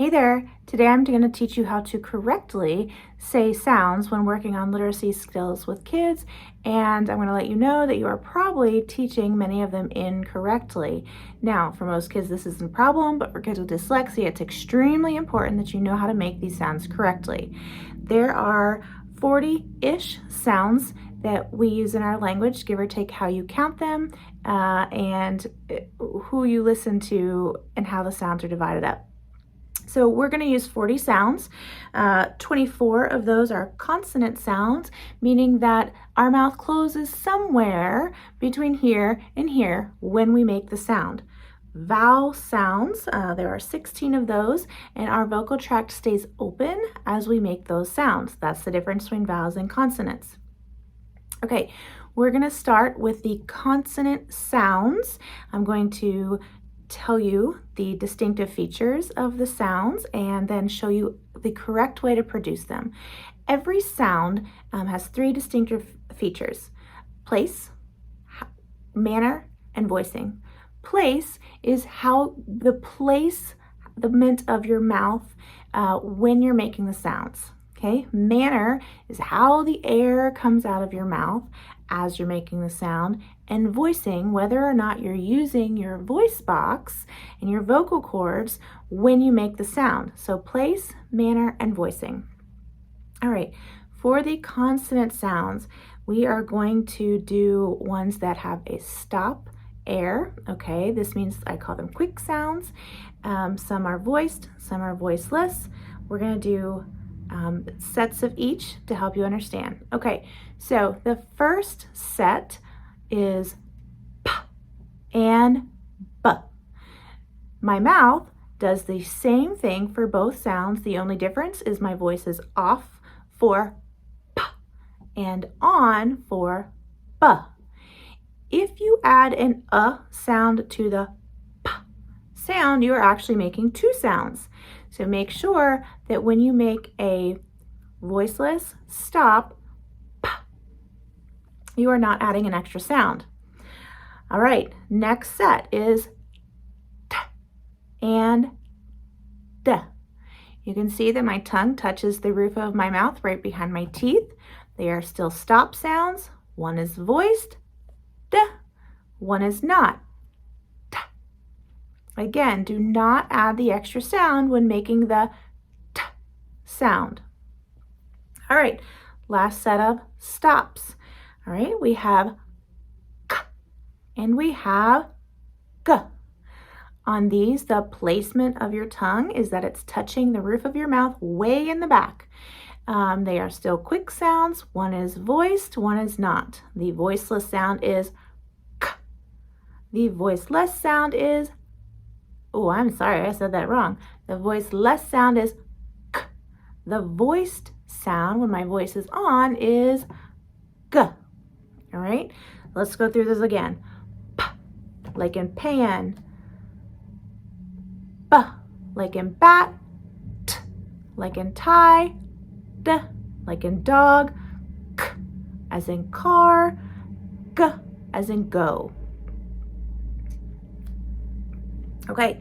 Hey there, today I'm going to teach you how to correctly say sounds when working on literacy skills with kids, and I'm going to let you know that you are probably teaching many of them incorrectly. Now, for most kids this isn't a problem, but for kids with dyslexia it's extremely important that you know how to make these sounds correctly. There are 40-ish sounds that we use in our language, give or take how you count them, and who you listen to and how the sounds are divided up. So we're going to use 40 sounds. 24 of those are consonant sounds, meaning that our mouth closes somewhere between here and here when we make the sound. Vowel sounds, there are 16 of those, and our vocal tract stays open as we make those sounds. That's the difference between vowels and consonants. Okay, we're going to start with the consonant sounds. I'm going to tell you the distinctive features of the sounds and then show you the correct way to produce them. Every sound has three distinctive features: place, manner, and voicing. Place is how the placement of your mouth when you're making the sounds. Okay, manner is how the air comes out of your mouth as you're making the sound, and voicing, whether or not you're using your voice box and your vocal cords when you make the sound. So place, manner, and voicing. All right, for the consonant sounds, we are going to do ones that have a stop air. Okay, this means I call them quick sounds. Some are voiced, some are voiceless. We're going to do sets of each to help you understand. Okay, so the first set is p and b. My mouth does the same thing for both sounds. The only difference is my voice is off for p and on for b. If you add an sound to the p sound, you are actually making two sounds. So make sure that when you make a voiceless stop, p, you are not adding an extra sound. All right, next set is t and d. You can see that my tongue touches the roof of my mouth right behind my teeth. They are still stop sounds. One is voiced, d, one is not. Again, do not add the extra sound when making the t sound. All right, last set of stops. All right, we have k and we have g. On these, the placement of your tongue is that it's touching the roof of your mouth way in the back. They are still quick sounds. One is voiced, one is not. The voiceless sound is k. The voiceless sound is oh, I'm sorry, I said that wrong. The voiceless sound is k. The voiced sound, when my voice is on, is g. All right, let's go through this again. P, like in pan. B, like in bat. T, like in tie. D, like in dog. K, as in car. G, as in go. Okay,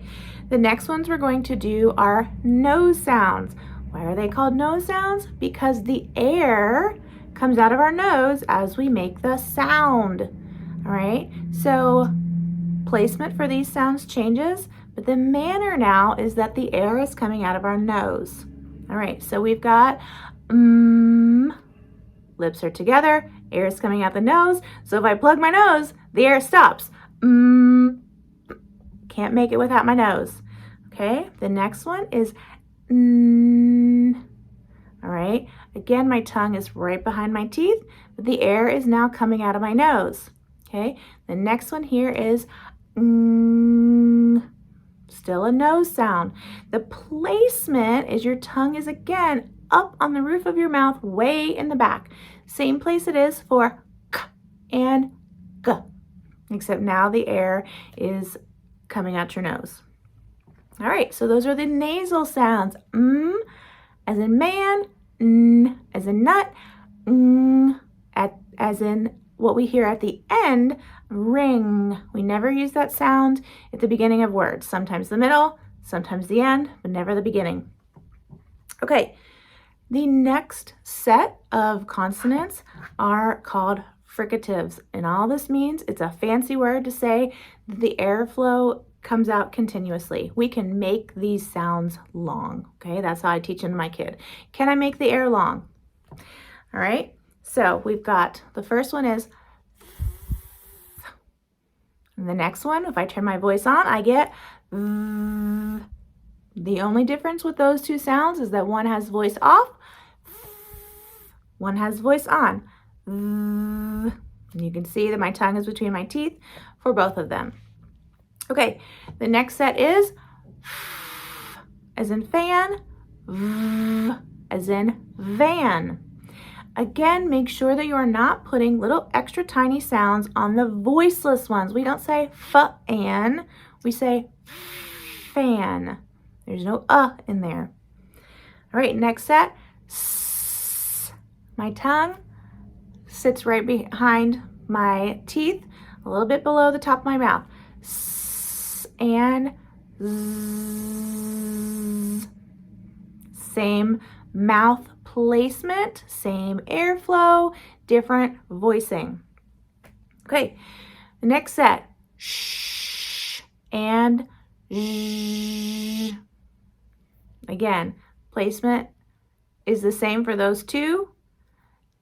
the next ones we're going to do are nose sounds. Why are they called nose sounds? Because the air comes out of our nose as we make the sound. All right, so placement for these sounds changes, but the manner now is that the air is coming out of our nose. All right, so we've got lips are together, air is coming out the nose. So if I plug my nose, the air stops. Can't make it without my nose. Okay, the next one is all right, again, my tongue is right behind my teeth, but the air is now coming out of my nose. Okay, the next one here is still a nose sound. The placement is your tongue is again up on the roof of your mouth, way in the back. Same place it is for k and g, except now the air is coming out your nose. All right, so those are the nasal sounds. As in man, as in nut, as in what we hear at the end, ring. We never use that sound at the beginning of words. Sometimes the middle, sometimes the end, but never the beginning. Okay, the next set of consonants are called fricatives, and all this means, it's a fancy word to say that the airflow comes out continuously. We can make these sounds long, okay? That's how I teach them to my kid. Can I make the air long? All right, so we've got, the first one is, and the next one, if I turn my voice on, I get, the only difference with those two sounds is that one has voice off, one has voice on. You can see that my tongue is between my teeth for both of them. Okay, the next set is as in fan, as in van. Again, make sure that you are not putting little extra tiny sounds on the voiceless ones. We don't say f-an, we say fan. There's no in there. All right, next set, s. My tongue sits right behind my teeth, a little bit below the top of my mouth. S and z. Same mouth placement, same airflow, different voicing. Okay, the next set, sh and zh. Again, placement is the same for those two.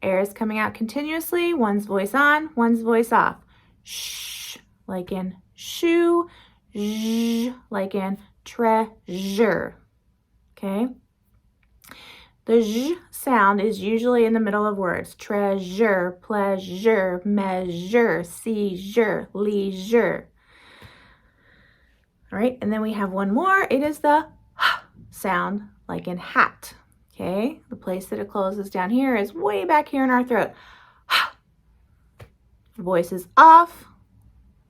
Air is coming out continuously, one's voice on, one's voice off. Sh, like in shoe, zh, like in treasure. Okay? The zh sound is usually in the middle of words. Treasure, pleasure, measure, seizure, leisure. All right, and then we have one more. It is the h sound, like in hat. Okay, the place that it closes down here is way back here in our throat. Voice is off.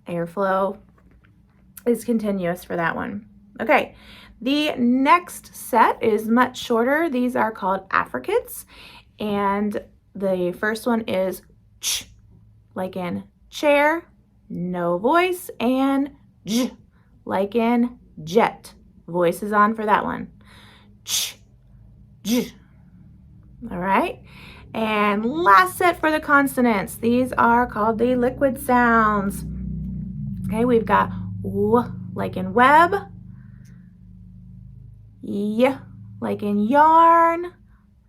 Airflow is continuous for that one. Okay, the next set is much shorter. These are called affricates, and the first one is ch, like in chair, no voice, and j, like in jet. Voice is on for that one. Ch, j. All right, and last set for the consonants. These are called the liquid sounds. Okay, we've got w, like in web, y, like in yarn,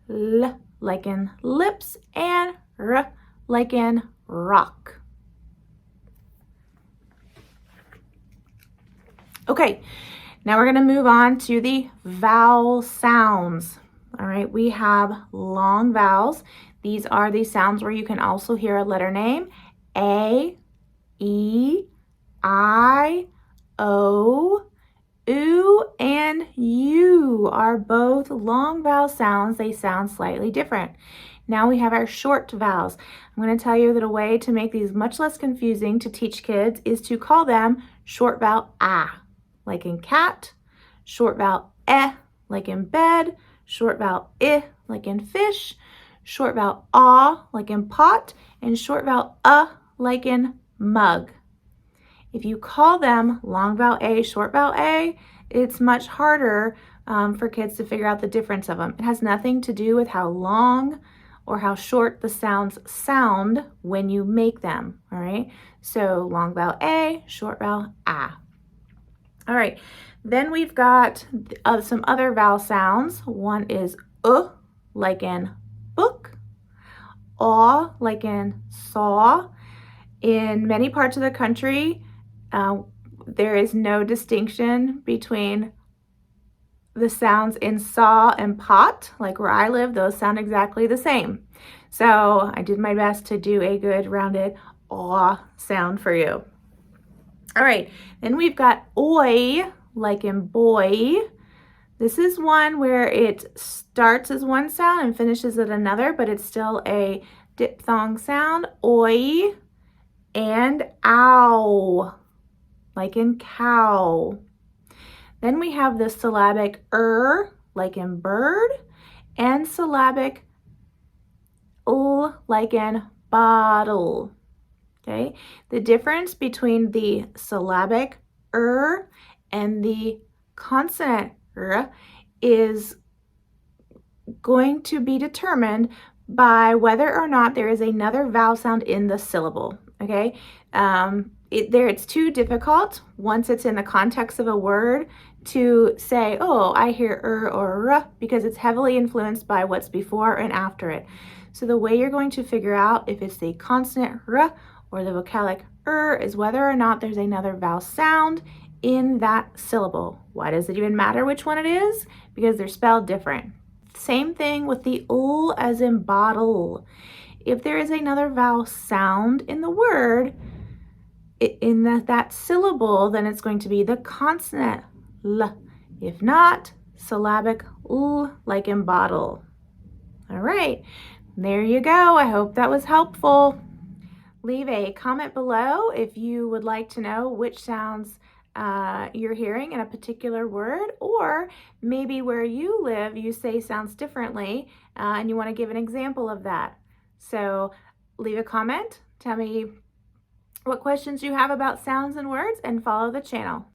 l, like in lips, and r, like in rock. Okay, now we're going to move on to the vowel sounds. All right, we have long vowels. These are the sounds where you can also hear a letter name. A, E, I, O, oo, and U are both long vowel sounds. They sound slightly different. Now we have our short vowels. I'm going to tell you that a way to make these much less confusing to teach kids is to call them short vowel ah, like in cat, short vowel eh, like in bed, short vowel I, like in fish, short vowel ah, like in pot, and short vowel like in mug. If you call them long vowel A, short vowel A, it's much harder for kids to figure out the difference of them. It has nothing to do with how long or how short the sounds sound when you make them, all right? So long vowel A, short vowel ah. All right, then we've got some other vowel sounds. One is like in book, aw, like in saw. In many parts of the country, there is no distinction between the sounds in saw and pot. Like where I live, those sound exactly the same. So I did my best to do a good rounded aw sound for you. All right, then we've got oi, like in boy. This is one where it starts as one sound and finishes at another, but it's still a diphthong sound. Oi, and ow, like in cow. Then we have the syllabic like in bird, and syllabic like in bottle. Okay, the difference between the syllabic and the consonant r is going to be determined by whether or not there is another vowel sound in the syllable, okay? It's too difficult once it's in the context of a word to say, oh, I hear or r, because it's heavily influenced by what's before and after it. So the way you're going to figure out if it's the consonant r or the vocalic is whether or not there's another vowel sound in that syllable. Why does it even matter which one it is? Because they're spelled different. Same thing with the l as in bottle. If there is another vowel sound in the word, in that syllable, then it's going to be the consonant l. If not, syllabic l, like in bottle. All right, there you go. I hope that was helpful. Leave a comment below if you would like to know which sounds you're hearing in a particular word, or maybe where you live you say sounds differently and you want to give an example of that. So leave a comment, tell me what questions you have about sounds and words, and follow the channel.